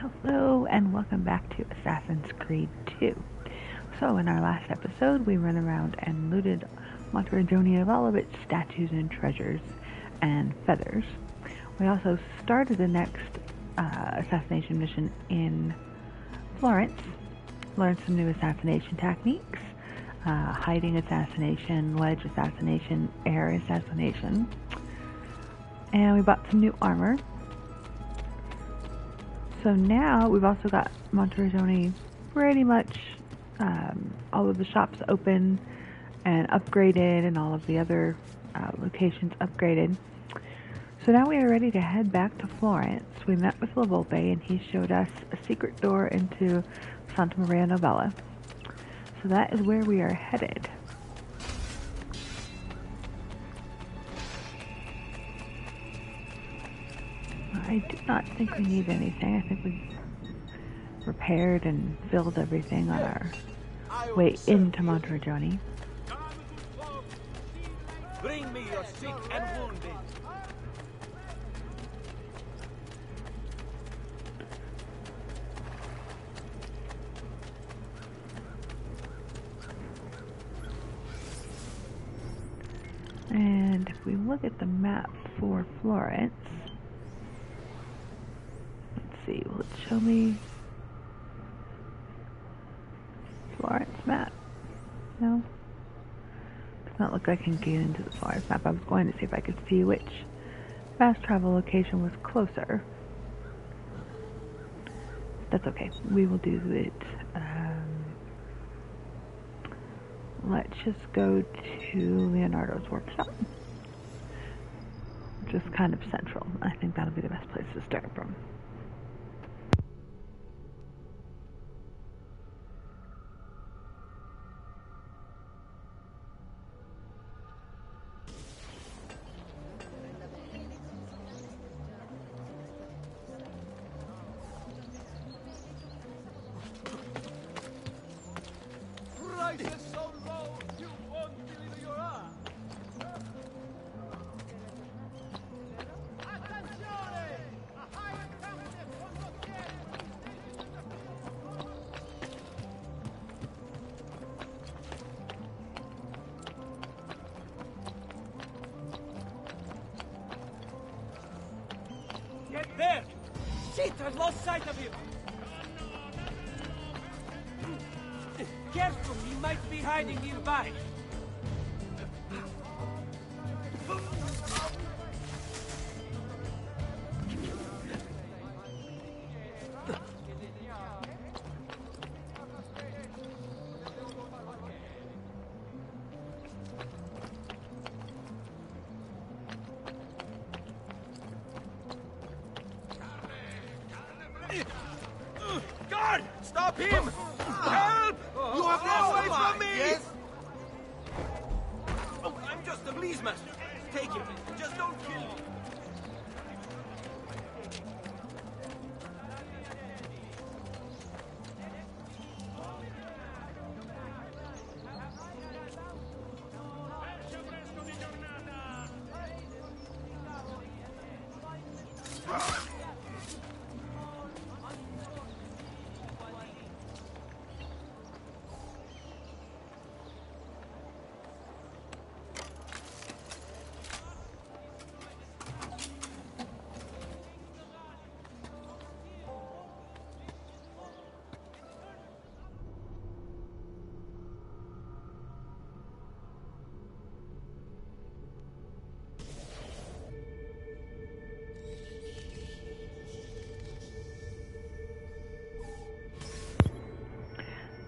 Hello and welcome back to Assassin's Creed 2. So in our last episode we ran around and looted Monteriggioni of all of its statues and treasures and feathers. We also started the next assassination mission in Florence, learned some new assassination techniques, hiding assassination, wedge assassination, air assassination, and we bought some new armor. So now we've also got Monteriggioni pretty much all of the shops open and upgraded and all of the other locations upgraded. So now we are ready to head back to Florence. We met with La Volpe and he showed us a secret door into Santa Maria Novella. So that is where we are headed. I do not think we need anything. I think we repaired and filled everything on our way into Monteriggioni. Bring me your sick and wounded. And if we look at the map for Florence, let's see, will it show me Florence map? No? Does not look like I can get into the Florence map. I was going to see if I could see which fast travel location was closer. That's okay. We will do it. Let's just go to Leonardo's workshop, which is kind of central. I think that'll be the best place to start from. Get there! Shit, I've lost sight of him! Careful, he might be hiding nearby. Guard! Stop him! Help! You have no away from me! Yes? Oh, I'm just a police master. Take him. Just don't kill me.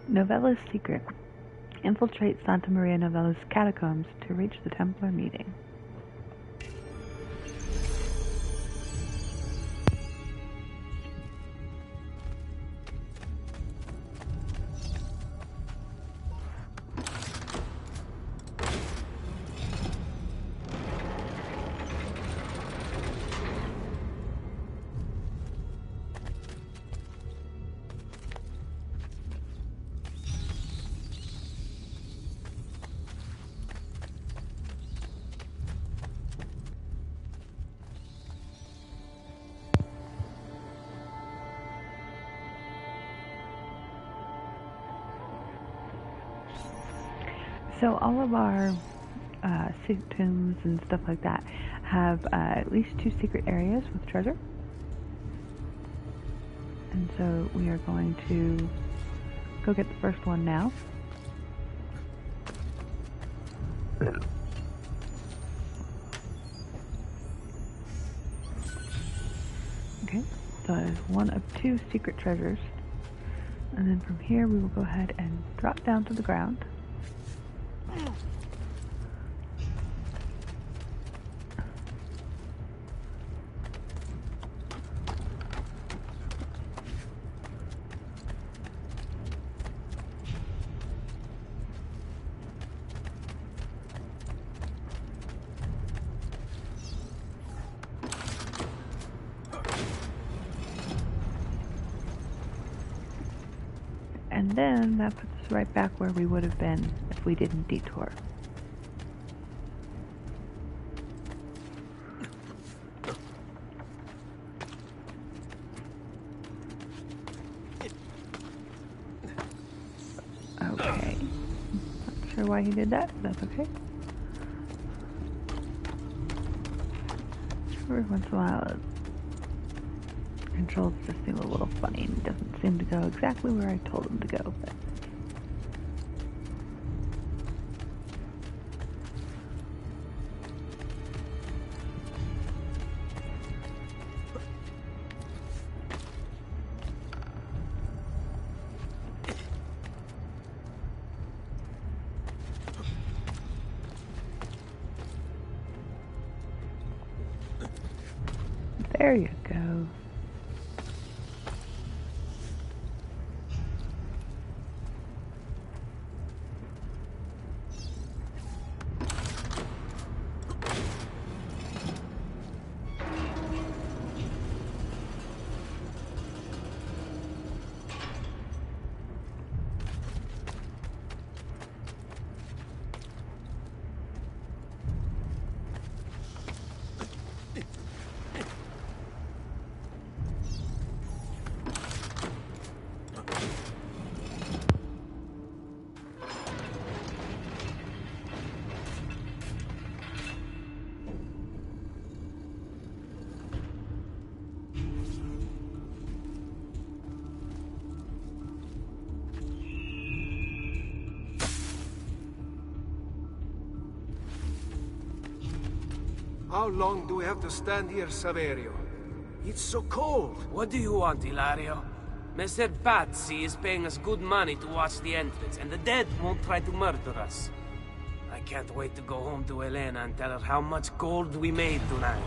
Novella's secret. Infiltrate Santa Maria Novella's catacombs to reach the Templar meeting. So all of our tombs and stuff like that have at least 2 secret areas with treasure. And so we are going to go get the first one now. Okay, so that is one of 2 secret treasures. And then from here we will go ahead and drop down to the ground. And then that puts us right back where we would have been if we didn't detour. Okay. Not sure why he did that, but that's okay. Every once in a while, controls just seem a little funny and doesn't seem to go exactly where I told him to go. But there you go. How long do we have to stand here, Saverio? It's so cold. What do you want, Hilario? Messer Pazzi is paying us good money to watch the entrance, and the dead won't try to murder us. I can't wait to go home to Elena and tell her how much gold we made tonight.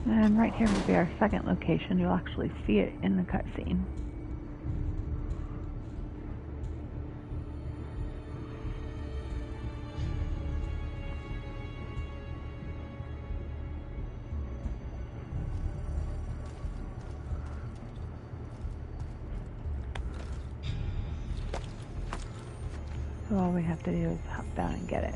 And right here will be our second location. You'll actually see it in the cutscene. So all we have to do is hop down and get it.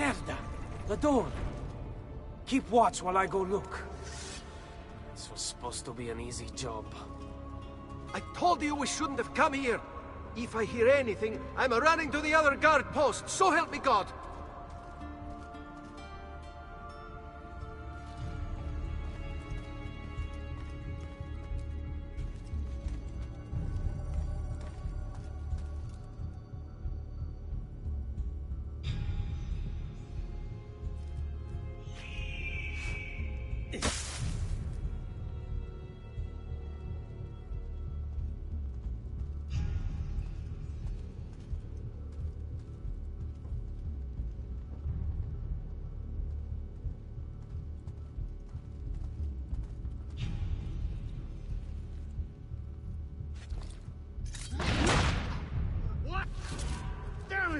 Merda! The door! Keep watch while I go look. This was supposed to be an easy job. I told you we shouldn't have come here. If I hear anything, I'm running to the other guard post. So help me God.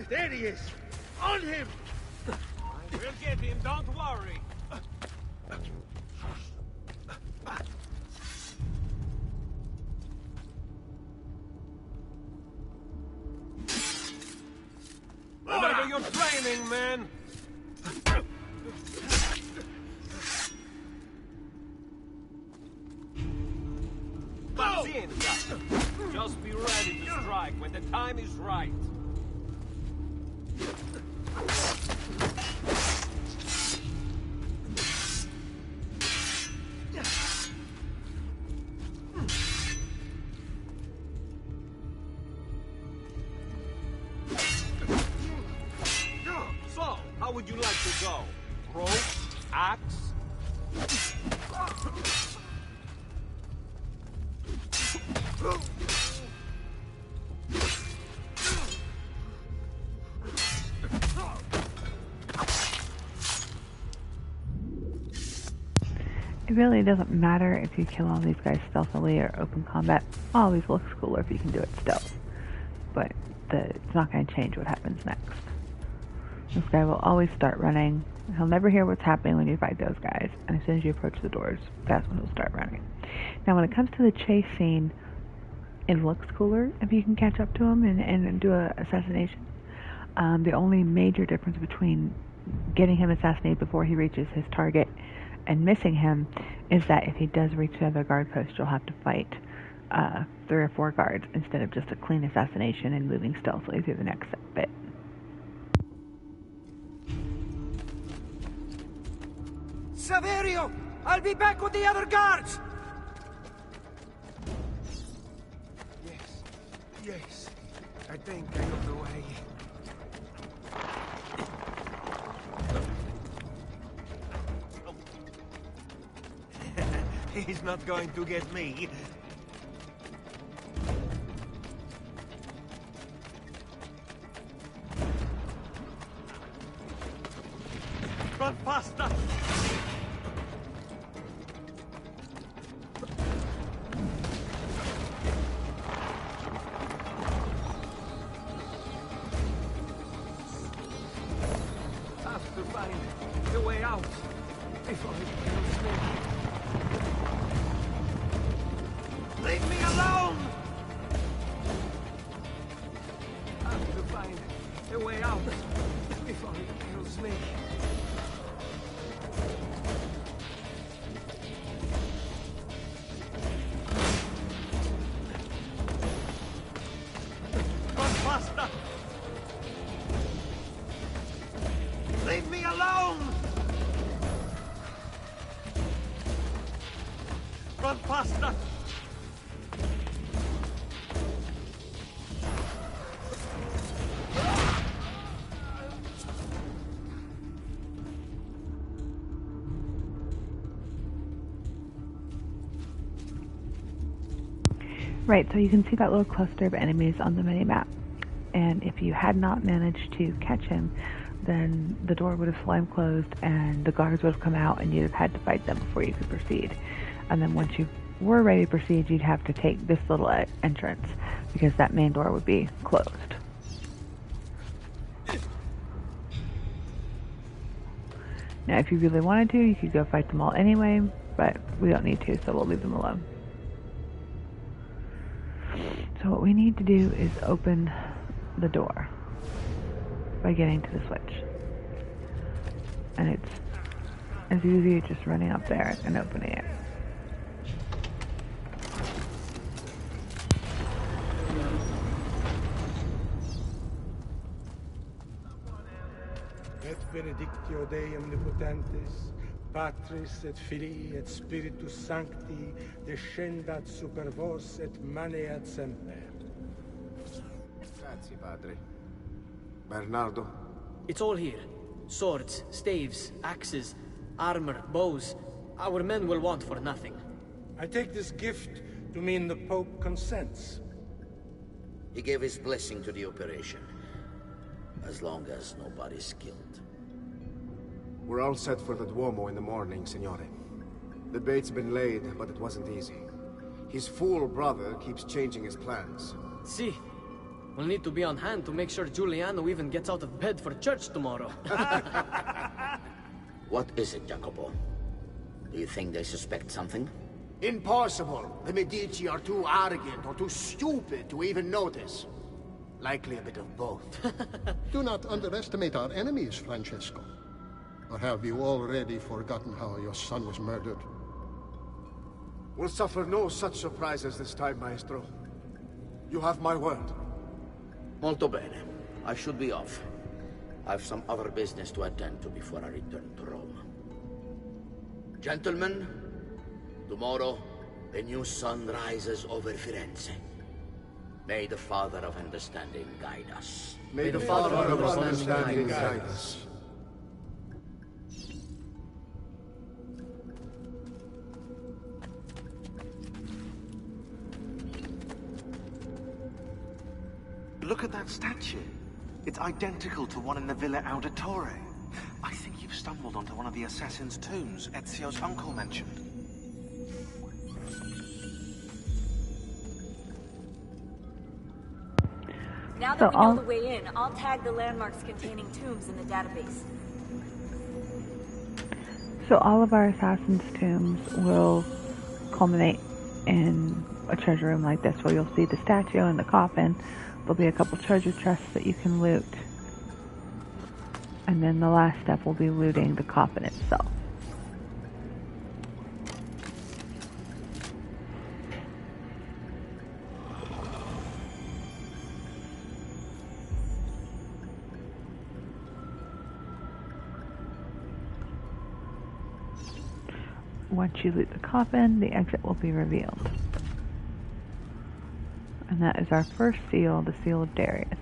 There he is! On him! We'll get him, don't worry. Remember your training, man! Paciencia! Just be ready to strike when the time is right. So, how would you like to go? Rope? Axe? It really doesn't matter if you kill all these guys stealthily or open combat. Always looks cooler if you can do it stealth. But it's not going to change what happens next. This guy will always start running. He'll never hear what's happening when you fight those guys. And as soon as you approach the doors, that's when he'll start running. Now when it comes to the chase scene, it looks cooler if you can catch up to him and do an assassination. The only major difference between getting him assassinated before he reaches his target and missing him is that if he does reach the other guard post, you'll have to fight 3 or 4 guards instead of just a clean assassination and moving stealthily through the next bit. Saverio! I'll be back with the other guards! Yes. I think I know the way. He's not going to get me. Run faster! Have to find the way out before he kills me. Leave me alone! Have to find a way out before he kills me. Run faster! Leave me alone! Run faster! Right, so you can see that little cluster of enemies on the mini-map. And if you had not managed to catch him, then the door would have slammed closed and the guards would have come out and you'd have had to fight them before you could proceed. And then once you were ready to proceed, you'd have to take this little entrance because that main door would be closed. Now, if you really wanted to, you could go fight them all anyway, but we don't need to, so we'll leave them alone. So what we need to do is open the door by getting to the switch. and it's as easy as just running up there and opening it. Et benedictio Dei omnipotentis, Patris et Filii et Spiritus Sancti, descendat super vos et maneat semper. Grazie, Padre. Bernardo? It's all here. Swords, staves, axes, armor, bows. Our men will want for nothing. I take this gift to mean the Pope consents. He gave his blessing to the operation. As long as nobody's killed. We're all set for the Duomo in the morning, Signore. The bait's been laid, but it wasn't easy. His fool brother keeps changing his plans. See, we'll need to be on hand to make sure Giuliano even gets out of bed for church tomorrow. What is it, Jacopo? Do you think they suspect something? Impossible! The Medici are too arrogant or too stupid to even notice. Likely a bit of both. Do not underestimate our enemies, Francesco. Or have you already forgotten how your son was murdered? We'll suffer no such surprises this time, Maestro. You have my word. Molto bene. I should be off. I've some other business to attend to before I return to Rome. Gentlemen, tomorrow, the new sun rises over Firenze. May the Father of Understanding guide us. May the Father of Understanding guide us. Look at that statue. It's identical to one in the Villa Auditore. I think you've stumbled onto one of the assassin's tombs Ezio's uncle mentioned. Now that we know the way in, I'll tag the landmarks containing tombs in the database. So all of our assassins' tombs will culminate in a treasure room like this, where you'll see the statue and the coffin. There'll be a couple treasure chests that you can loot. And then the last step will be looting the coffin itself. Once you loot the coffin, the exit will be revealed. And that is our first seal, the Seal of Darius.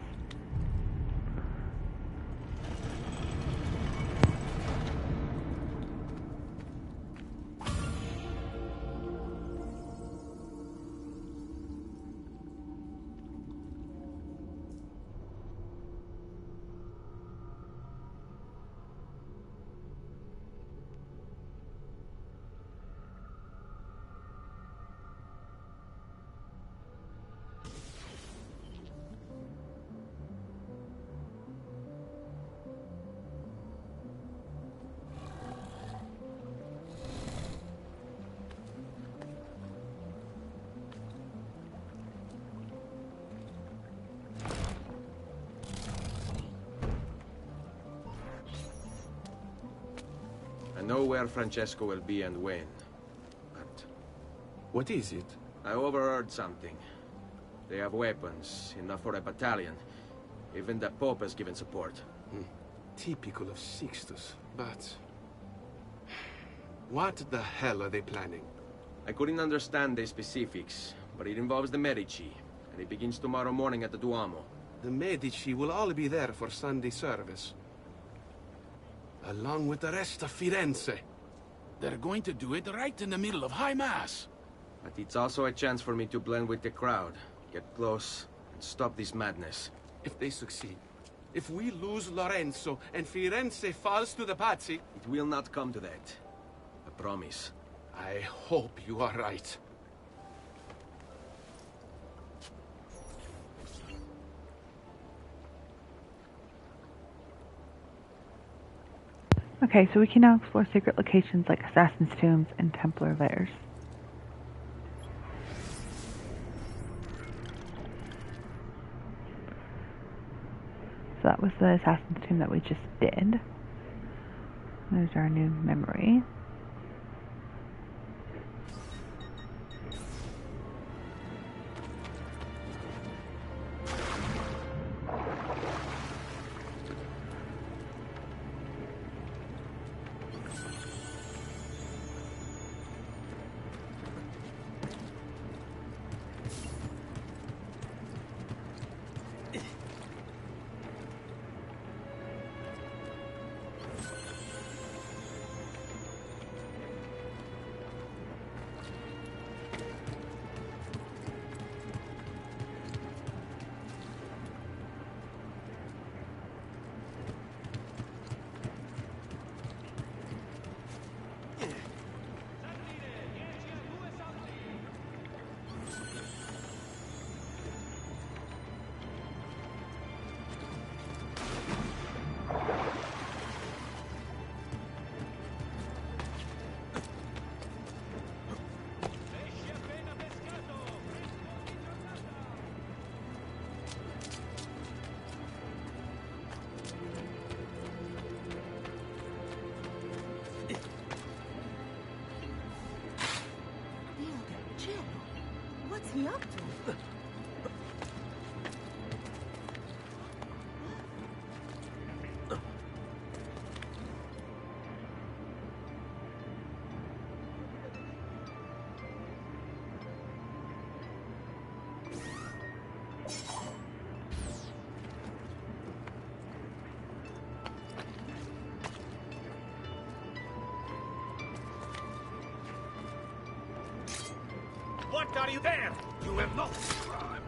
I know where Francesco will be and when, but... What is it? I overheard something. They have weapons, enough for a battalion. Even the Pope has given support. Typical of Sixtus, but... What the hell are they planning? I couldn't understand the specifics, but it involves the Medici, and it begins tomorrow morning at the Duomo. The Medici will all be there for Sunday service. Along with the rest of Firenze. They're going to do it right in the middle of High Mass. But it's also a chance for me to blend with the crowd, get close, and stop this madness. If they succeed, if we lose Lorenzo and Firenze falls to the Pazzi... It will not come to that. I promise. I hope you are right. Okay, so we can now explore secret locations like Assassin's Tombs and Templar Lairs. So that was the Assassin's Tomb that we just did. There's our new memory. What's he up to? What are you there? You have not crime.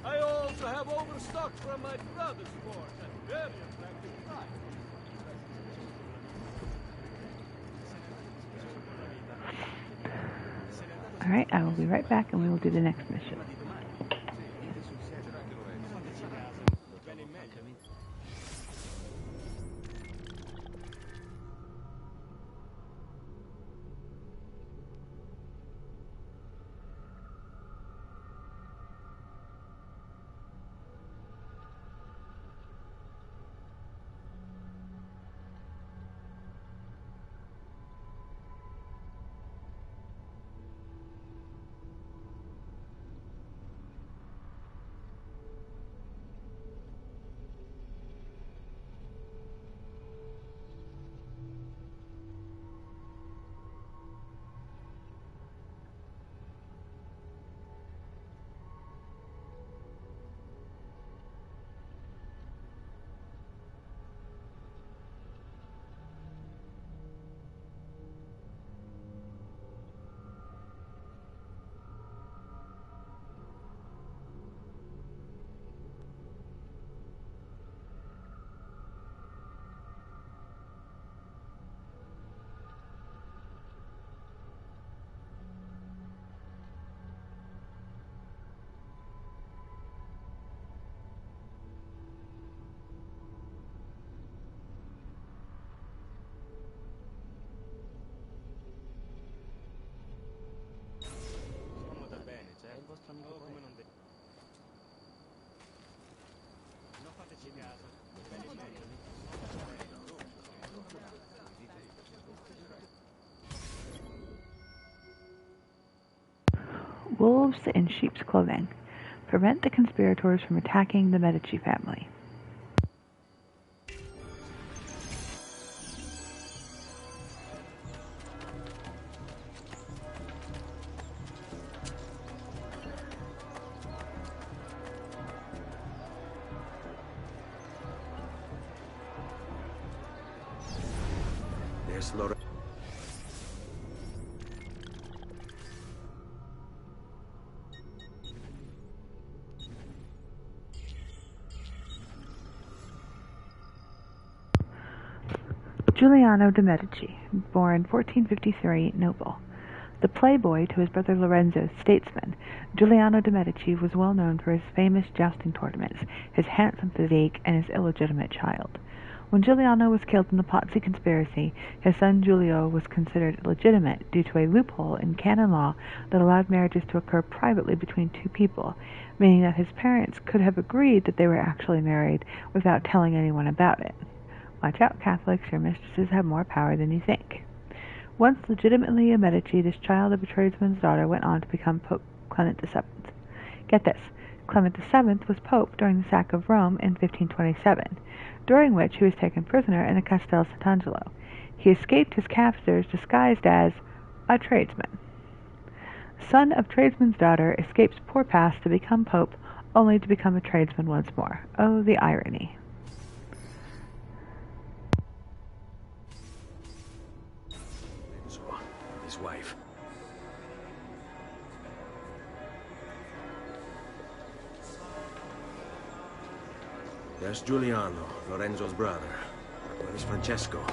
I also have overstock from my brother's port at very attractive price. Alright, I will be right back and we will do the next mission. wolves in sheep's clothing. Prevent the conspirators from attacking the Medici family. There's Lorenzo. Giuliano de' Medici, born 1453, noble. The playboy to his brother Lorenzo, statesman, Giuliano de' Medici was well known for his famous jousting tournaments, his handsome physique, and his illegitimate child. When Giuliano was killed in the Pazzi conspiracy, his son Giulio was considered illegitimate due to a loophole in canon law that allowed marriages to occur privately between two people, meaning that his parents could have agreed that they were actually married without telling anyone about it. Watch out, Catholics, your mistresses have more power than you think. Once legitimately a Medici, this child of a tradesman's daughter went on to become Pope Clement VII. Get this, Clement VII was Pope during the sack of Rome in 1527, during which he was taken prisoner in the Castel Sant'Angelo. He escaped his captors disguised as a tradesman. Son of tradesman's daughter escapes poor pass to become Pope, only to become a tradesman once more. Oh, the irony. His wife. There's Giuliano, Lorenzo's brother. Where is Francesco?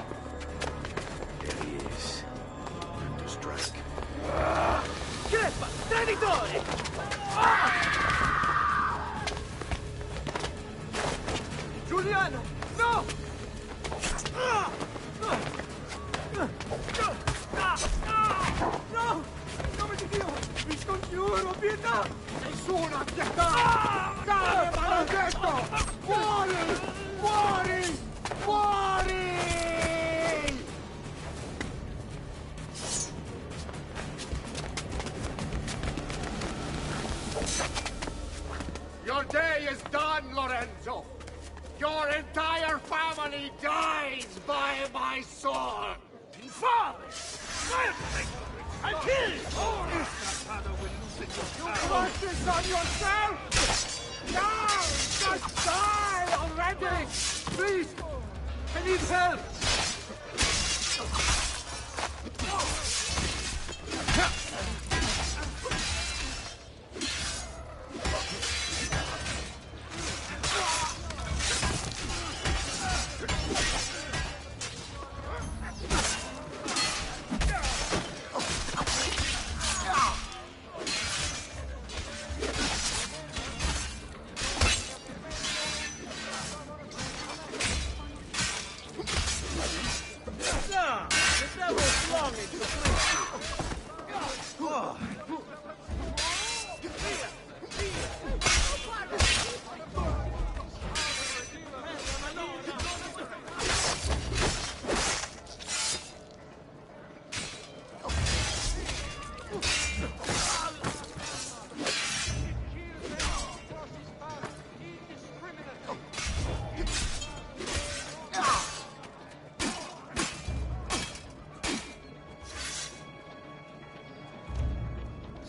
There he is. Time to strike. Crepa! Traditore! Giuliano! No! No! Nome di Dio! Vi scongiuro, pietà! Nessuna pietà! Cane maledetto! Fuori! Fuori! Fuori! Your day is done, Lorenzo! Your entire family dies by my sword! Infame! I'll kill you! You brought this on yourself! Now! Just die already! Please! I need help!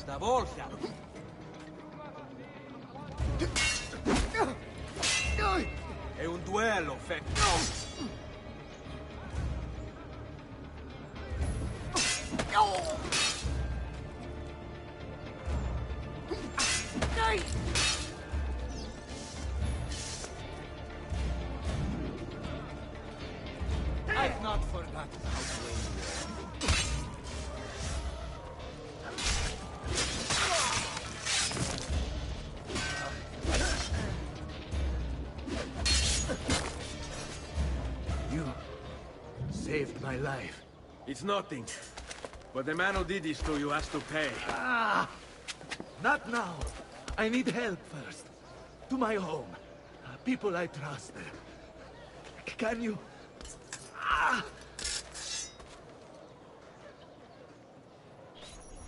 Stavolta! È un duello, Fecchio! I've not forgotten how to win. You saved my life. It's nothing. But the man who did this to you has to pay. Ah! Not now. I need help first. To my home. People I trust. Can you... Ah!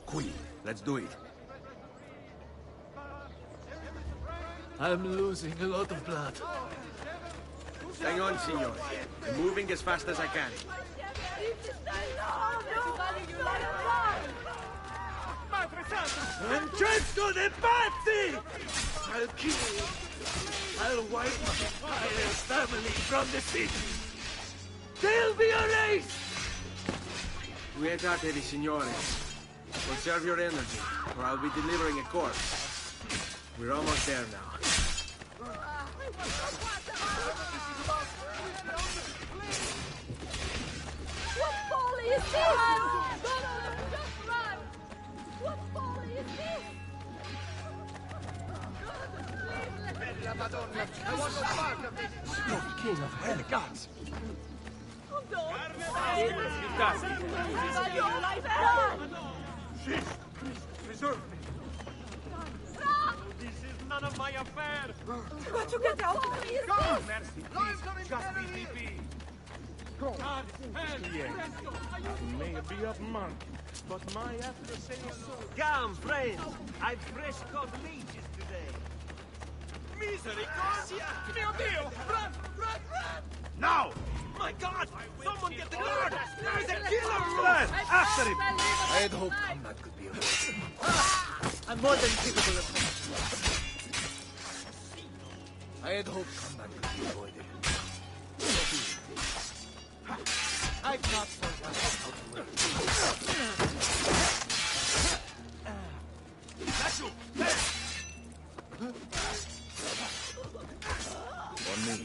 Qui. Let's do it. I'm losing a lot of blood. Hang on, signore. I'm moving as fast as I can. Francesco de Pazzi! I'll kill you. I'll wipe my entire family from the city. They'll be erased! Quietate, signore. Conserve your energy, or I'll be delivering a corpse. We're almost there now. What folly is this? Just run! What folly is this? Bella Madonna, I want no part of this! Oh, King of Hell Gods! Jesus Christ, preserve me! This is none of my affair! Got to get out! Go! Mercy, please, just be. Go! God, you may be up monk, but my after say so. Come, friends! I've fresh caught leeches today. Misericordia! Mio Dio! Run! Now! My God! Someone get the guard! There is a killer! Run! After him! I had hoped combat could be avoided. I'm more than capable of I had hoped combat could be avoided. I've not forgotten how to work. Nacho! On me.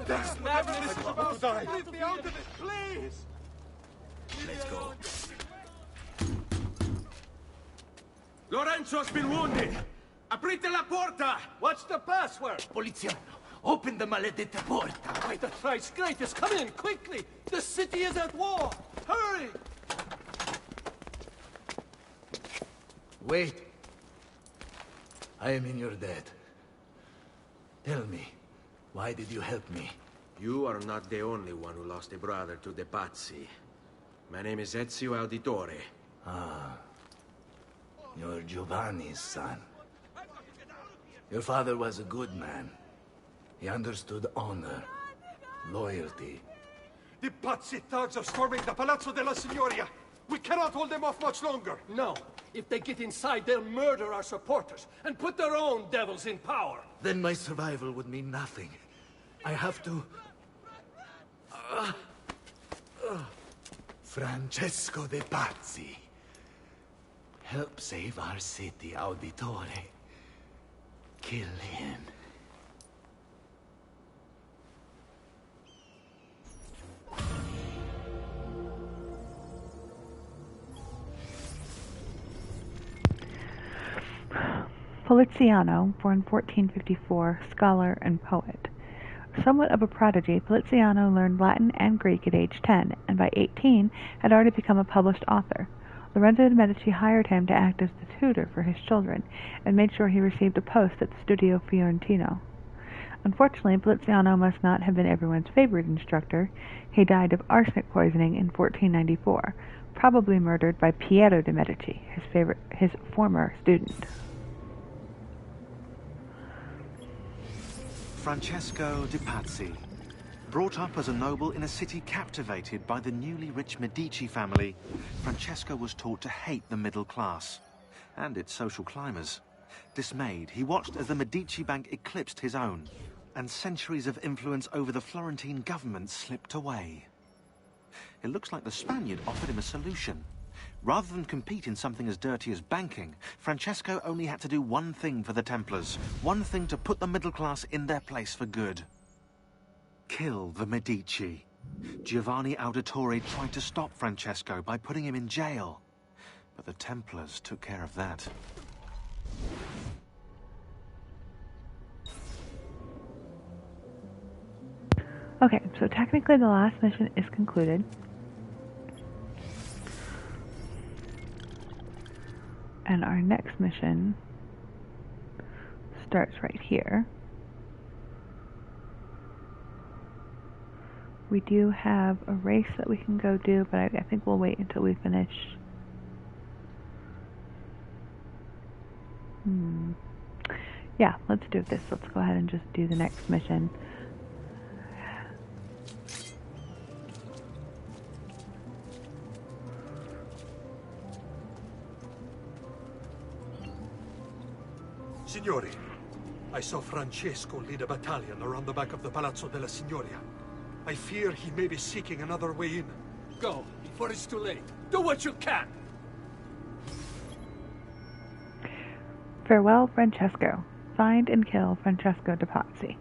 This madness is about to die! Leave me out of it, please! Let's go. Lorenzo's been wounded! Aprite la porta! What's the password? Poliziano, open the maledetta porta. By the thrice greatest, come in quickly! The city is at war! Hurry! Wait. I am in your debt. Tell me, why did you help me? You are not the only one who lost a brother to the Pazzi. My name is Ezio Auditore. Ah. You're Giovanni's son. Your father was a good man. He understood honor, loyalty. The Pazzi thugs are storming the Palazzo della Signoria! We cannot hold them off much longer! No. If they get inside, they'll murder our supporters and put their own devils in power. Then my survival would mean nothing. I have to... Francesco de Pazzi. Help save our city, Auditore. Kill him. Poliziano, born 1454, scholar and poet. Somewhat of a prodigy, Poliziano learned Latin and Greek at age 10, and by 18 had already become a published author. Lorenzo de' Medici hired him to act as the tutor for his children, and made sure he received a post at the Studio Fiorentino. Unfortunately, Poliziano must not have been everyone's favorite instructor. He died of arsenic poisoning in 1494, probably murdered by Piero de' Medici, his former student. Francesco de' Pazzi. Brought up as a noble in a city captivated by the newly rich Medici family, Francesco was taught to hate the middle class and its social climbers. Dismayed, he watched as the Medici Bank eclipsed his own, and centuries of influence over the Florentine government slipped away. It looks like the Spaniard offered him a solution. Rather than compete in something as dirty as banking, Francesco only had to do one thing for the Templars, one thing to put the middle class in their place for good. Kill the Medici. Giovanni Auditore tried to stop Francesco by putting him in jail, but the Templars took care of that. Okay, so technically the last mission is concluded. And our next mission starts right here. We do have a race that we can go do, but I think we'll wait until we finish. Yeah, let's do this. Let's go ahead and just do the next mission. Signori, I saw Francesco lead a battalion around the back of the Palazzo della Signoria. I fear he may be seeking another way in. Go, before it's too late. Do what you can! Farewell, Francesco. Find and kill Francesco de Pazzi.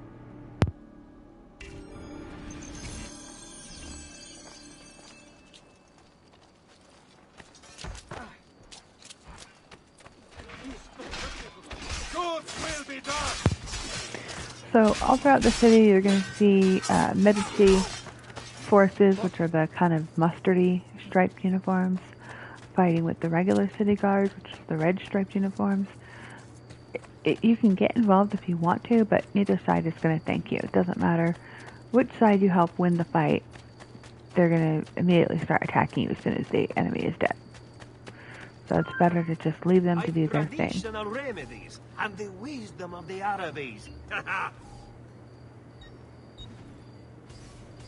So all throughout the city you're going to see Medici forces, which are the kind of mustardy striped uniforms, fighting with the regular city guards, which are the red striped uniforms. You can get involved if you want to, but neither side is going to thank you. It doesn't matter which side you help win the fight, they're going to immediately start attacking you as soon as the enemy is dead. So it's better to just leave them to do their thing. Traditional remedies and the wisdom of the Arabes.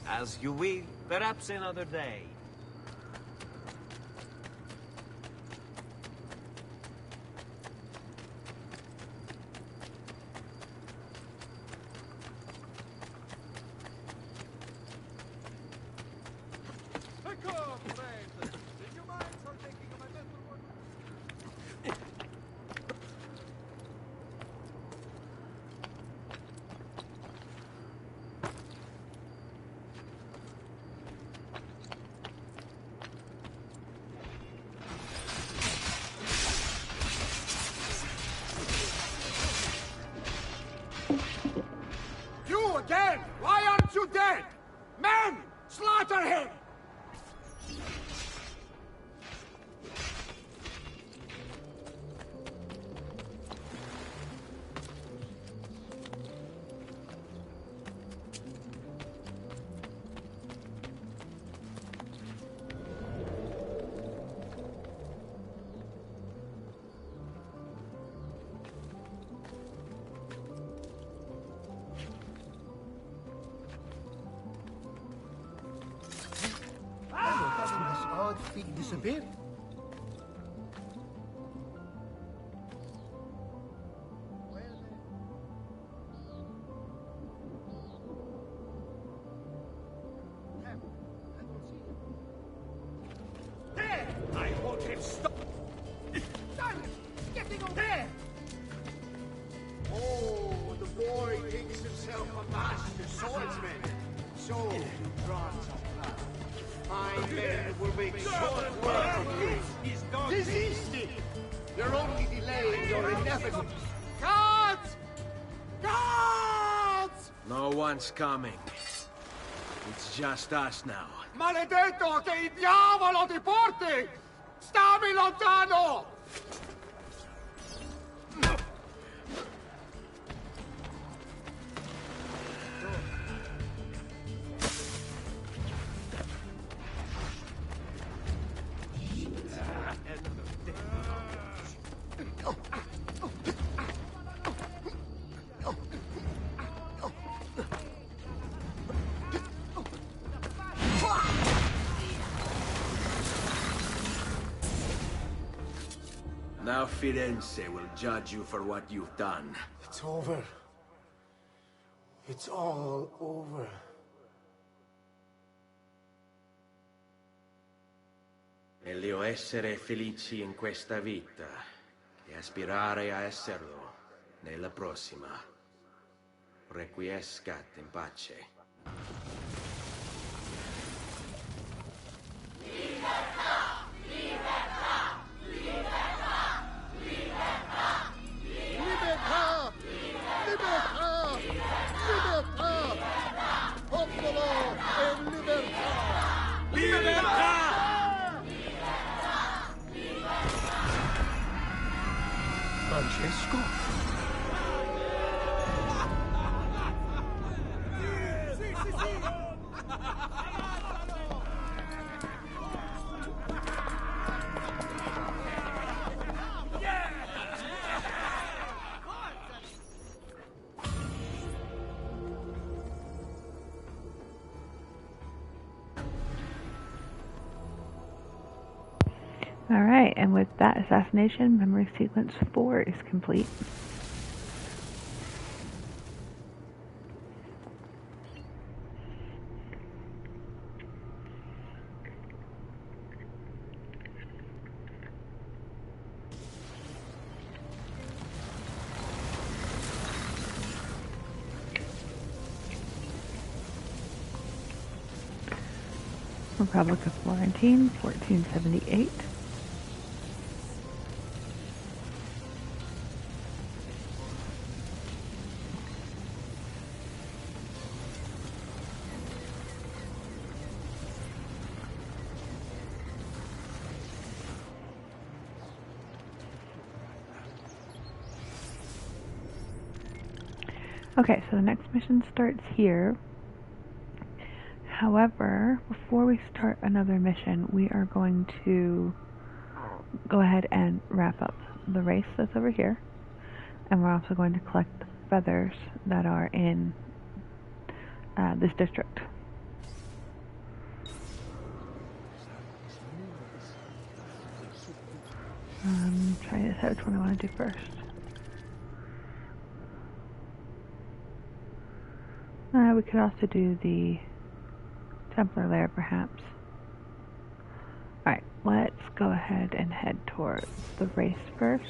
As you will, perhaps another day. Again! Why aren't you dead? Men! Slaughter him! Disappeared. There! I won't have stop. Silence! Getting over there! Oh, the boy thinks himself a master swordsman. So drawn some blood. My men will make short work of you. Desist! You're only delaying your inevitable. Guards! Guards! No one's coming. It's just us now. Maledetto che il diavolo ti porti! Stammi lontano! Now Firenze will judge you for what you've done. It's over. It's all over. Meglio essere felici in questa vita che aspirare a esserlo nella prossima. Requiescat in pace. Francesco? Sì, sì, sì! Alright, and with that assassination, memory sequence 4 is complete. Republic of Florentine, 1478. Okay, so the next mission starts here. However, before we start another mission, we are going to go ahead and wrap up the race that's over here. And we're also going to collect the feathers that are in this district. Try to decide which one I want to do first. We could also do the Templar lair, perhaps. Alright, let's go ahead and head towards the race first.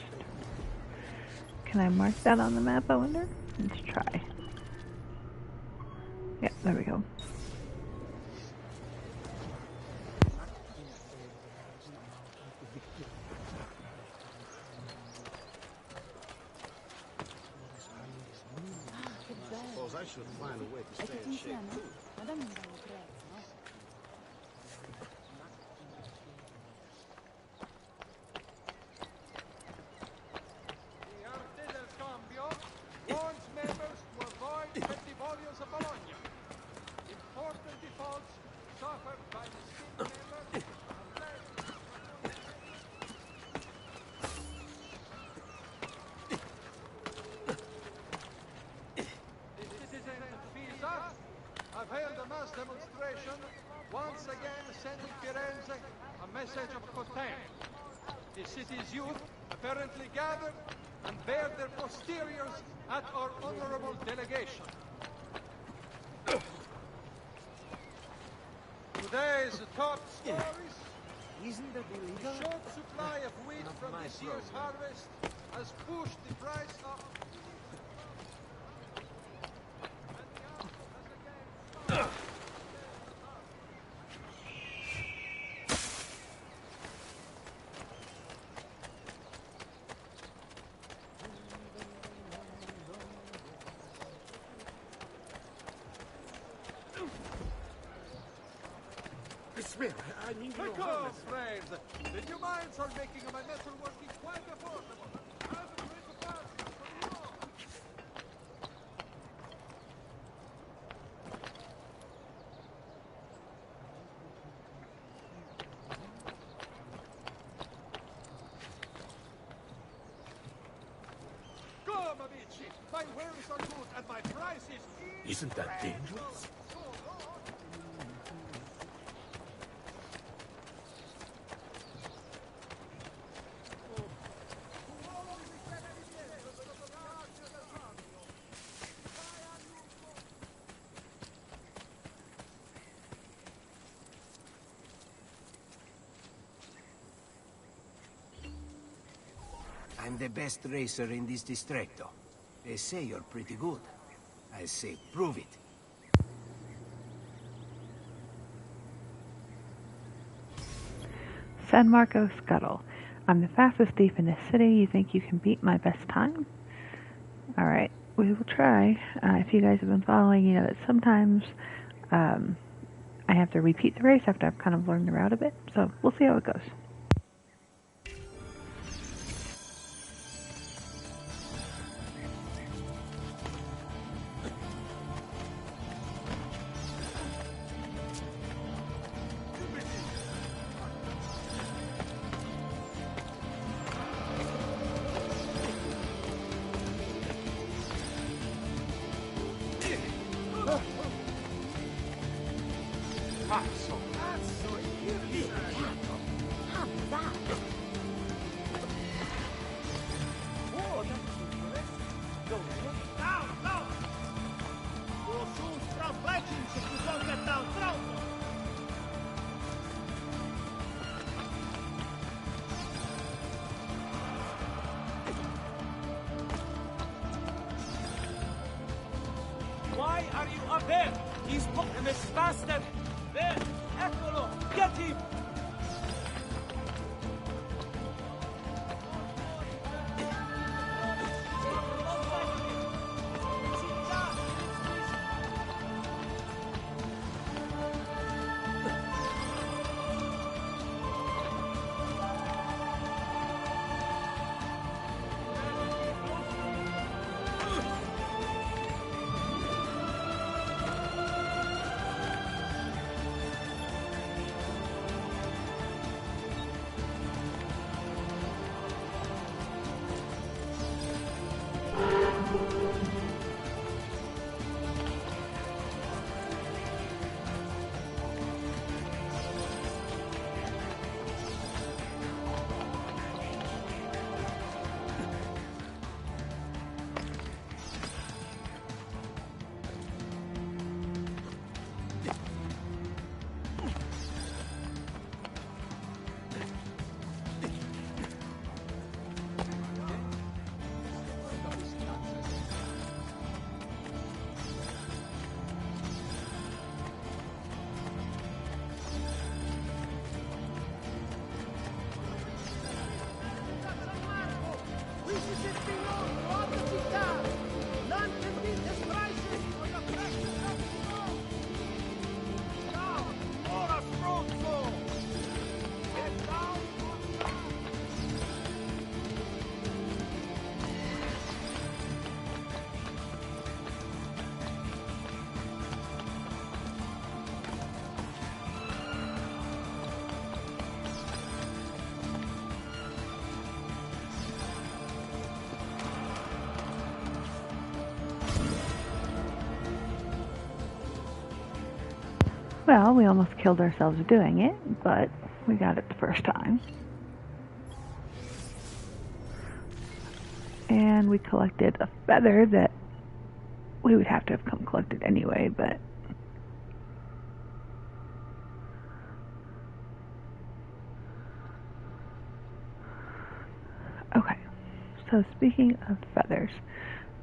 Can I mark that on the map, I wonder? Let's try. Yeah, there we go. I should find a way to stay in shape too. Warns members to avoid Festivoglios of Bologna. Important defaults suffered by the skin member. I've held a mass demonstration, once again sending Firenze a message of contempt. The city's youth apparently gathered and bared their posteriors at our honorable delegation. Today's top stories. Isn't that illegal? The short supply of wheat from this year's harvest has pushed the price up. I mean, Take off, friends! The new mines are making my metal working quite affordable. Come, amici! My wares are good and my price is... Isn't that dangerous? I'm the best racer in this distretto. They say you're pretty good. I say, prove it. San Marco Scuttle. I'm the fastest thief in this city. You think you can beat my best time? Alright, we will try. If you guys have been following, you know that sometimes I have to repeat the race after I've kind of learned the route a bit. So we'll see how it goes. There! He's and it's faster! There! Eccolo! Get him! Well, we almost killed ourselves doing it, but we got it the first time. And we collected a feather that we would have to have come collected anyway, but okay. So speaking of feathers,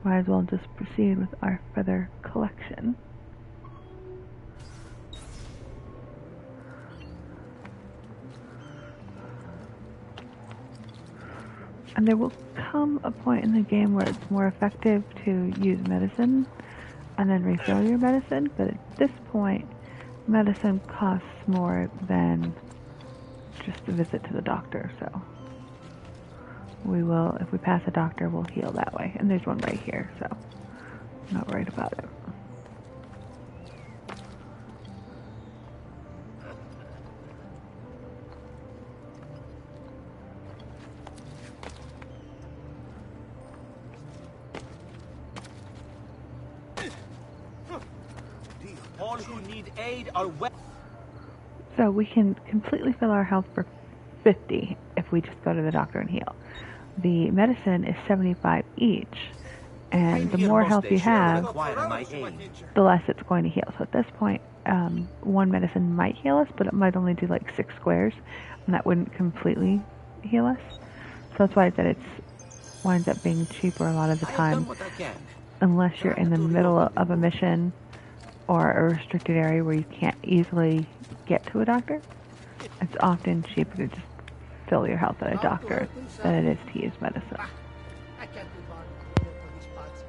might as well just proceed with our feather collection. And there will come a point in the game where it's more effective to use medicine and then refill your medicine, but at this point, medicine costs more than just a visit to the doctor, so we will, if we pass a doctor, we'll heal that way. And there's one right here, so I'm not worried about it. All who need aid are well. So we can completely fill our health for 50 if we just go to the doctor and heal. The medicine is 75 each, and the more health you have, the less it's going to heal. So at this point, one medicine might heal us, but it might only do like 6 squares, and that wouldn't completely heal us. So that's why I said it winds up being cheaper a lot of the time, unless you're in the middle of a mission or a restricted area where you can't easily get to a doctor. It's often cheaper to just fill your health at a doctor than it is to use medicine. I can't be bothered here for these pots.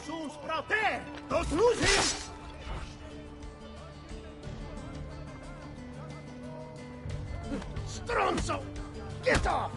Sus proter! Don't lose him! Stronzo! Get off!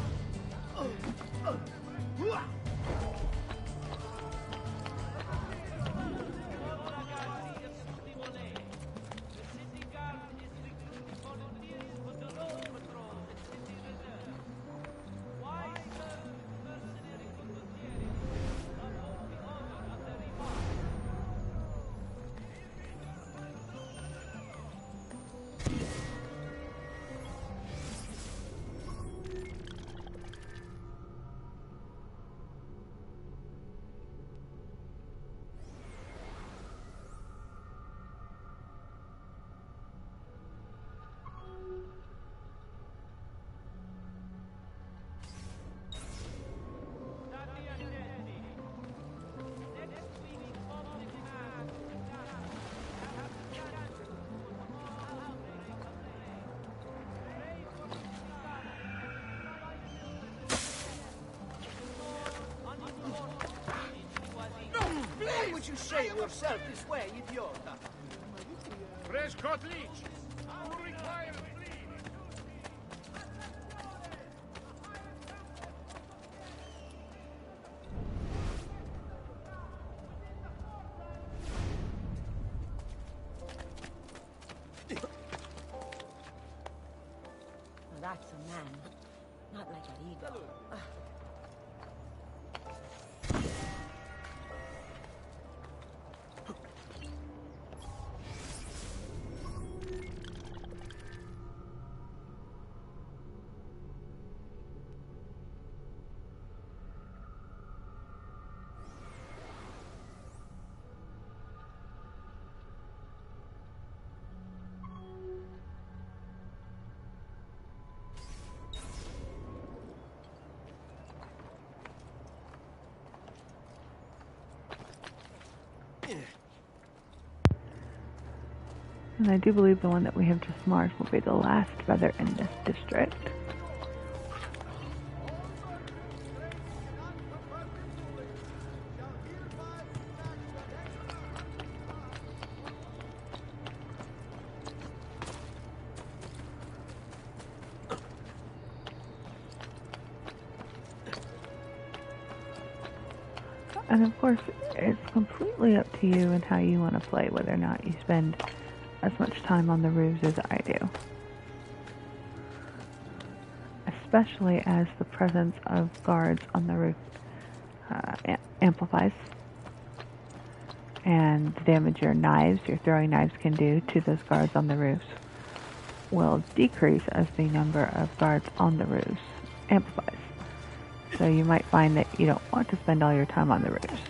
Why would you shame yourself this way, idiota? Fresh cut leech! Who requires bleed? Well, that's a man. Not like an eagle. And I do believe the one that we have just marked will be the last feather in this district. And of course, it's completely up to you and how you want to play, whether or not you spend as much time on the roofs as I do. Especially as the presence of guards on the roof amplifies. And the damage your throwing knives can do to those guards on the roofs will decrease as the number of guards on the roofs amplifies. So you might find that you don't want to spend all your time on the roofs.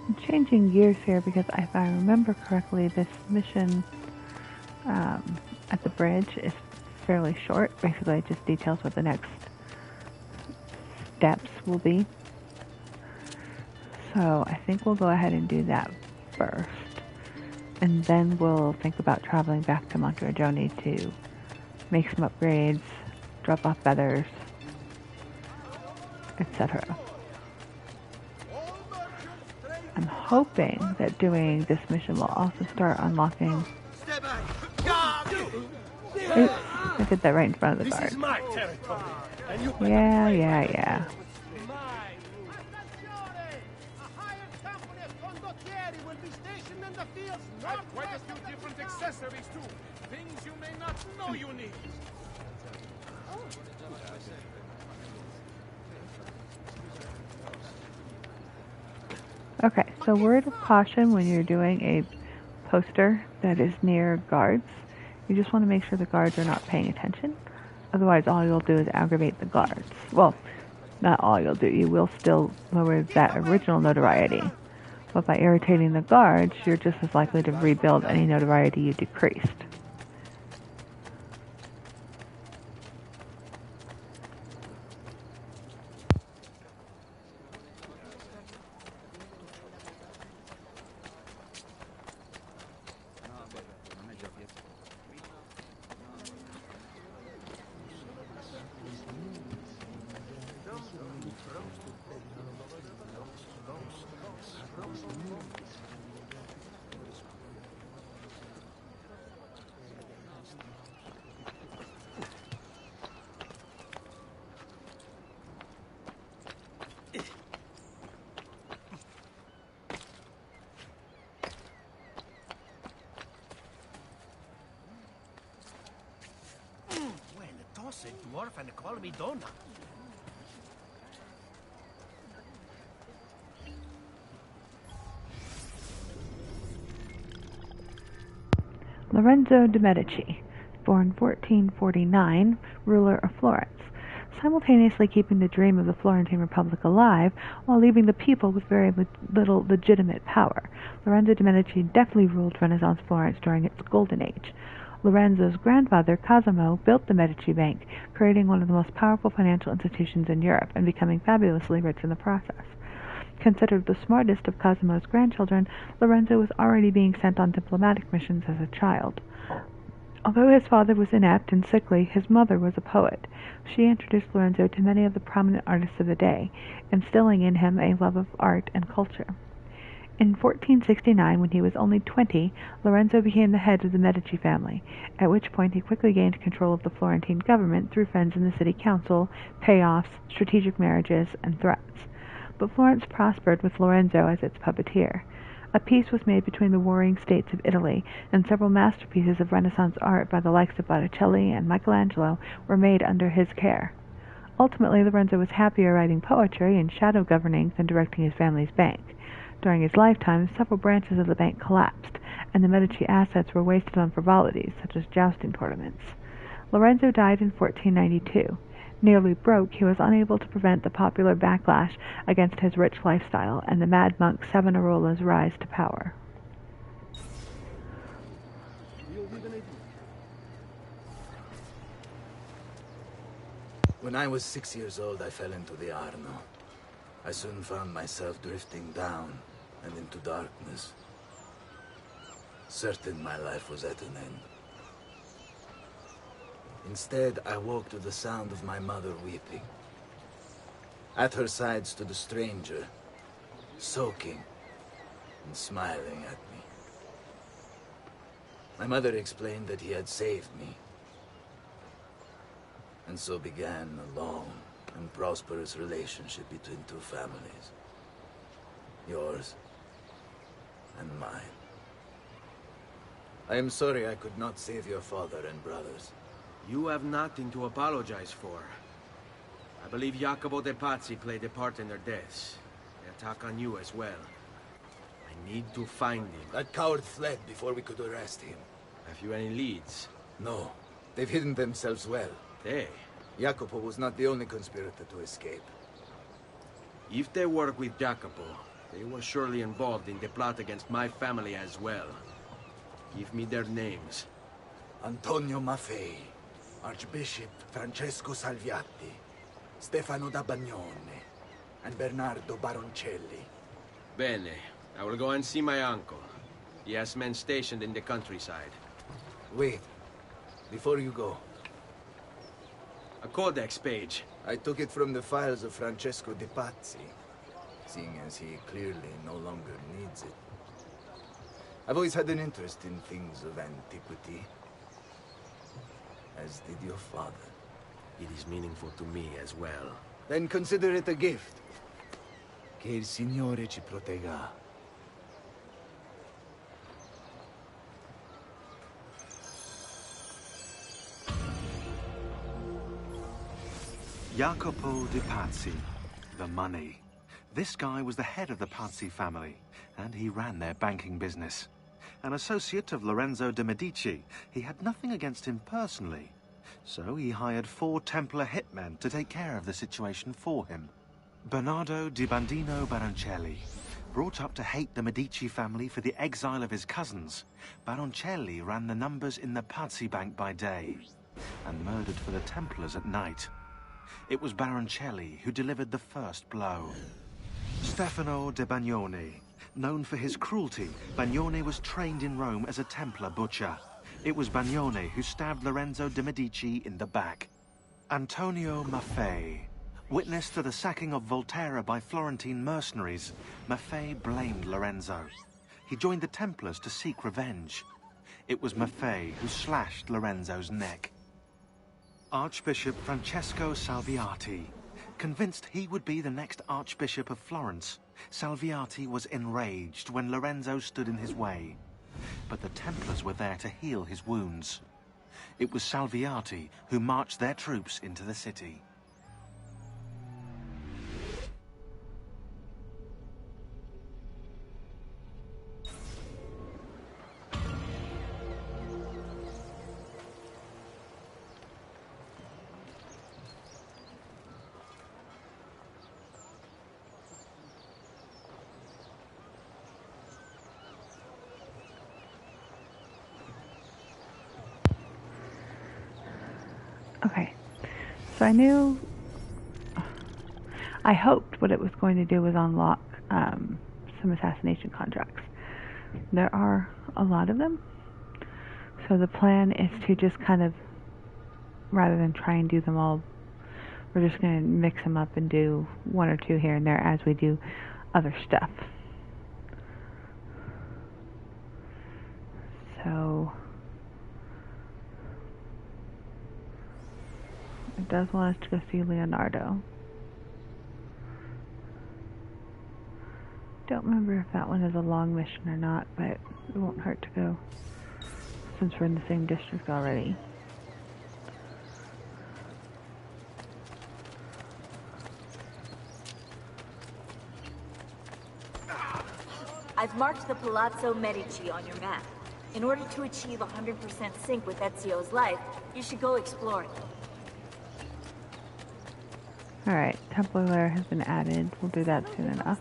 I'm changing gears here because if I remember correctly, this mission at the bridge is fairly short. Basically, it just details what the next steps will be. So I think we'll go ahead and do that first. And then we'll think about traveling back to Monteriggioni to make some upgrades, drop off feathers, etc. I'm hoping that doing this mission will also start unlocking... Oops, I did that right in front of the guard. This is my territory. And you Yeah. Quite a few different accessories too. Things you may not know you need. Okay, so word of caution when you're doing a poster that is near guards. You just want to make sure the guards are not paying attention. Otherwise, all you'll do is aggravate the guards. Well, not all you'll do. You will still lower that original notoriety. But by irritating the guards, you're just as likely to rebuild any notoriety you decreased. Dwarf and call me Donna. Lorenzo de' Medici, born 1449, ruler of Florence, simultaneously keeping the dream of the Florentine Republic alive while leaving the people with very little legitimate power. Lorenzo de' Medici definitely ruled Renaissance Florence during its golden age. Lorenzo's grandfather, Cosimo, built the Medici Bank, creating one of the most powerful financial institutions in Europe and becoming fabulously rich in the process. Considered the smartest of Cosimo's grandchildren, Lorenzo was already being sent on diplomatic missions as a child. Although his father was inept and sickly, his mother was a poet. She introduced Lorenzo to many of the prominent artists of the day, instilling in him a love of art and culture. In 1469, when he was only 20, Lorenzo became the head of the Medici family, at which point he quickly gained control of the Florentine government through friends in the city council, payoffs, strategic marriages, and threats. But Florence prospered with Lorenzo as its puppeteer. A peace was made between the warring states of Italy, and several masterpieces of Renaissance art by the likes of Botticelli and Michelangelo were made under his care. Ultimately, Lorenzo was happier writing poetry and shadow governing than directing his family's bank. During his lifetime, several branches of the bank collapsed, and the Medici assets were wasted on frivolities, such as jousting tournaments. Lorenzo died in 1492. Nearly broke, he was unable to prevent the popular backlash against his rich lifestyle and the mad monk Savonarola's rise to power. When I was 6 years old, I fell into the Arno. I soon found myself drifting down and into darkness. Certain my life was at an end. Instead, I woke to the sound of my mother weeping. At her side stood a stranger, soaking and smiling at me. My mother explained that he had saved me. And so began a long and prosperous relationship between two families. Yours and mine. I am sorry I could not save your father and brothers. You have nothing to apologize for. I believe Jacopo de Pazzi played a part in their deaths. They attack on you as well. I need to find him. That coward fled before we could arrest him. Have you any leads? No. They've hidden themselves well. They? Jacopo was not the only conspirator to escape. If they work with Jacopo, they were surely involved in the plot against my family as well. Give me their names. Antonio Maffei, Archbishop Francesco Salviati, Stefano da Bagnone, and Bernardo Baroncelli. Bene. I will go and see my uncle. He has men stationed in the countryside. Wait. Before you go. A codex page. I took it from the files of Francesco de Pazzi, seeing as he clearly no longer needs it. I've always had an interest in things of antiquity, as did your father. It is meaningful to me as well. Then consider it a gift. Che il Signore ci protegga. Jacopo de Pazzi, the money. This guy was the head of the Pazzi family, and he ran their banking business. An associate of Lorenzo de' Medici, he had nothing against him personally. So he hired 4 Templar hitmen to take care of the situation for him. Bernardo di Bandino Baroncelli. Brought up to hate the Medici family for the exile of his cousins, Baroncelli ran the numbers in the Pazzi bank by day, and murdered for the Templars at night. It was Baroncelli who delivered the first blow. Stefano de Bagnone. Known for his cruelty, Bagnone was trained in Rome as a Templar butcher. It was Bagnone who stabbed Lorenzo de' Medici in the back. Antonio Maffei. Witness to the sacking of Volterra by Florentine mercenaries, Maffei blamed Lorenzo. He joined the Templars to seek revenge. It was Maffei who slashed Lorenzo's neck. Archbishop Francesco Salviati. Convinced he would be the next Archbishop of Florence, Salviati was enraged when Lorenzo stood in his way. But the Templars were there to heal his wounds. It was Salviati who marched their troops into the city. Okay, so I hoped what it was going to do was unlock some assassination contracts. There are a lot of them, so the plan is to just kind of, rather than try and do them all, we're just going to mix them up and do 1 or 2 here and there as we do other stuff. So it does want us to go see Leonardo. Don't remember if that one is a long mission or not, but it won't hurt to go since we're in the same district already. I've marked the Palazzo Medici on your map. In order to achieve 100% sync with Ezio's life, you should go explore it. Alright, Templar Lair has been added. We'll do that soon enough.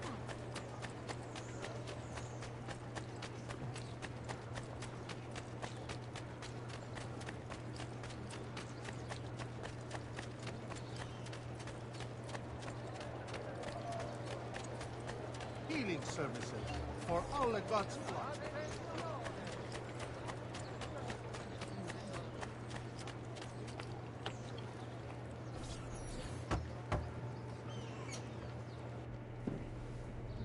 Healing services for all the gods' flock.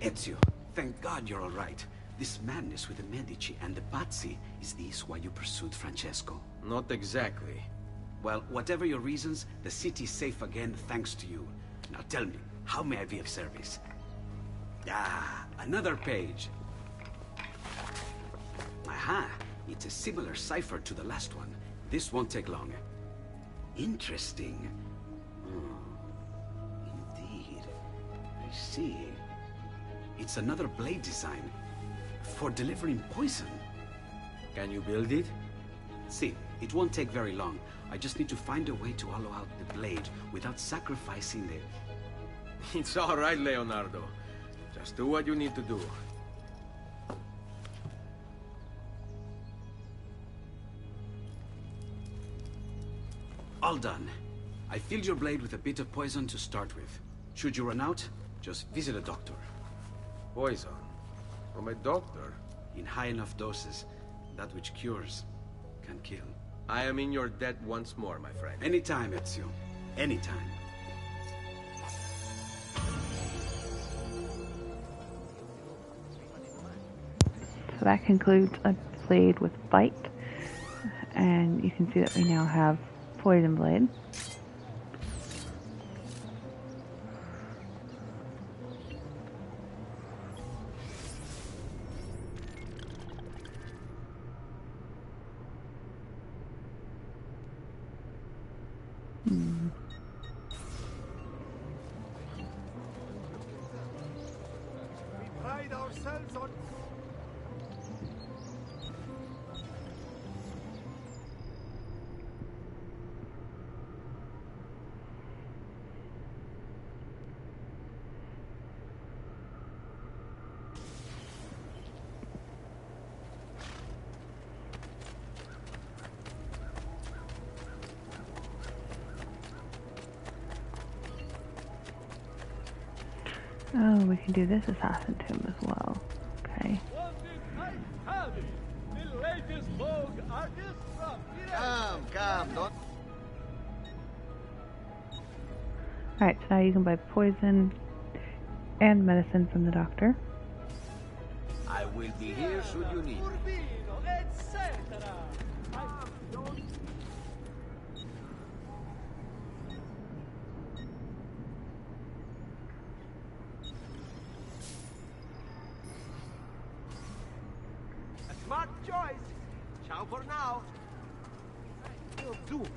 Ezio, thank God you're all right. This madness with the Medici and the Pazzi, is this why you pursued Francesco? Not exactly. Well, whatever your reasons, the city's safe again thanks to you. Now tell me, how may I be of service? Ah, another page. Aha, it's a similar cipher to the last one. This won't take long. Interesting. Indeed. I see. It's another blade design for delivering poison. Can you build it? See, it won't take very long. I just need to find a way to hollow out the blade without sacrificing the... It's all right, Leonardo. Just do what you need to do. All done. I filled your blade with a bit of poison to start with. Should you run out, just visit a doctor. Poison? From a doctor? In high enough doses, that which cures can kill. I am in your debt once more, my friend. Anytime, Ezio. Anytime. So that concludes a blade with bite, and you can see that we now have poison blade. We pride ourselves on... Oh, we can do this assassin tomb as well. Okay. The latest vogue artist from Come, don't... Alright, so now you can buy poison and medicine from the doctor. I will be here should you need me. Smart choice. Ciao for now. Dukes,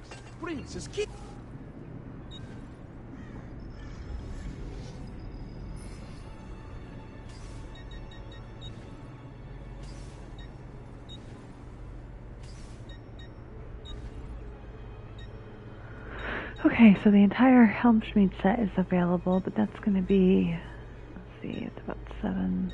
Princess, Kid. Okay, so the entire Helmschmied set is available, but that's going to be, let's see, it's about 7.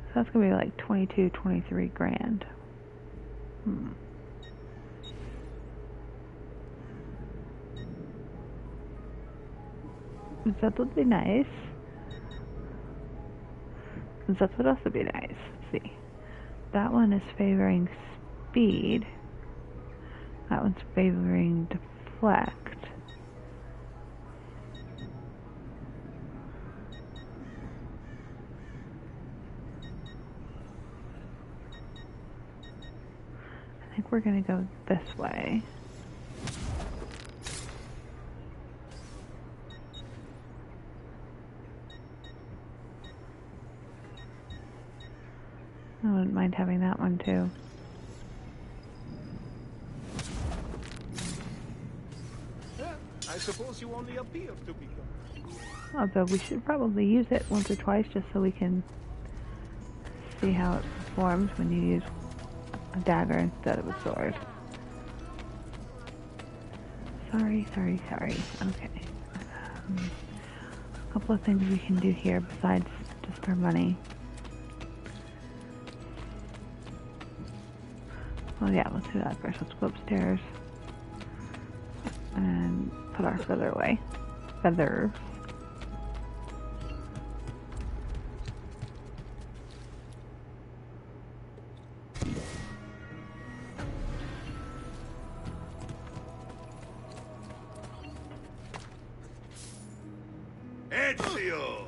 So that's going to be like 22, 23 grand. That would be nice. That would also be nice. Let's see. That one is favoring speed. That one's favoring deflect. think we're gonna go this way. I wouldn't mind having that one too. I suppose you only appear to be. Although we should probably use it once or twice just so we can see how it performs when you use a dagger instead of a sword. Sorry. Okay. A couple of things we can do here besides just our money. Well, yeah, let's do that first. Let's go upstairs and put our feather away. Feathers. Ezio!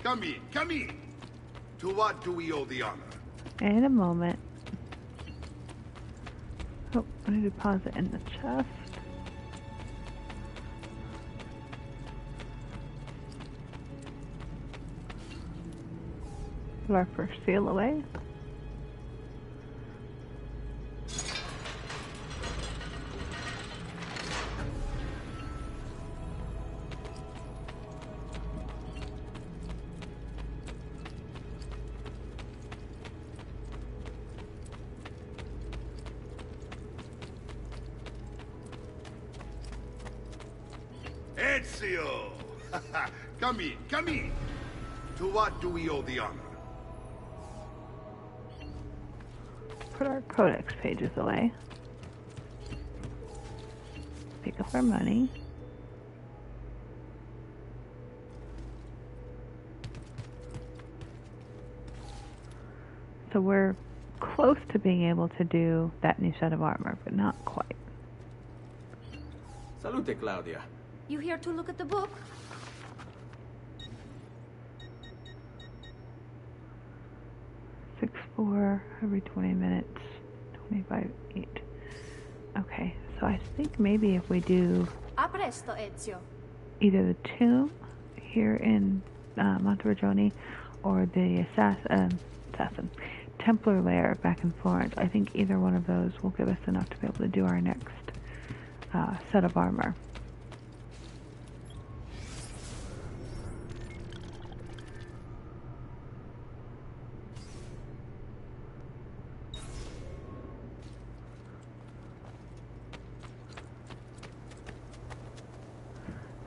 Come in. To what do we owe the honor? In a moment. Oh, I need to deposit in the chest. Put our first seal away. Ezio! Come in. To what do we owe the honor? Put our codex pages away. Pick up our money. So we're close to being able to do that new set of armor, but not quite. Salute, Claudia. You here to look at the book? $6.4 every 20 minutes, 25.8. Okay, so I think maybe if we do A presto, Ezio. either the tomb here in Monteriggioni or the Templar lair back in Florence, I think either one of those will give us enough to be able to do our next set of armor.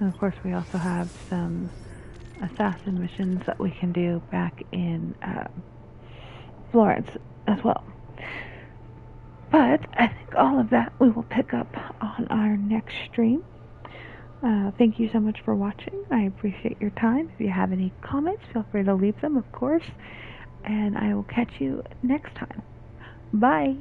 And of course we also have some assassin missions that we can do back in Florence as well. But I think all of that we will pick up on our next stream. Thank you so much for watching. I appreciate your time. If you have any comments, feel free to leave them, of course. And I will catch you next time. Bye!